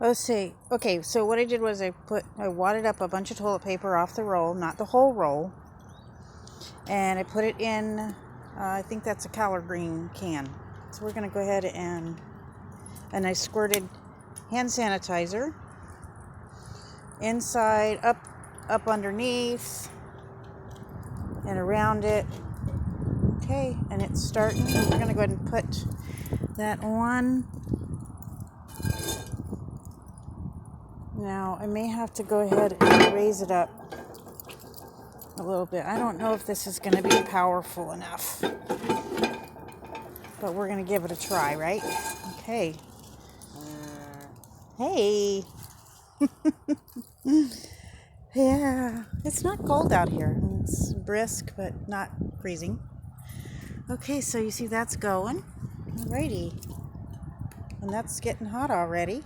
Let's see. Okay, so what I did was I wadded up a bunch of toilet paper off the roll, not the whole roll, and I put it in, I think that's a collard green can. So we're going to go ahead and I squirted hand sanitizer inside, up underneath, and around it. Okay, and it's starting. We're going to go ahead and put that on. Now, I may have to go ahead and raise it up a little bit. I don't know if this is going to be powerful enough, but we're going to give it a try, right? Okay. Hey. Yeah, it's not cold out here. It's brisk, but not freezing. Okay, so you see that's going. Alrighty. And that's getting hot already.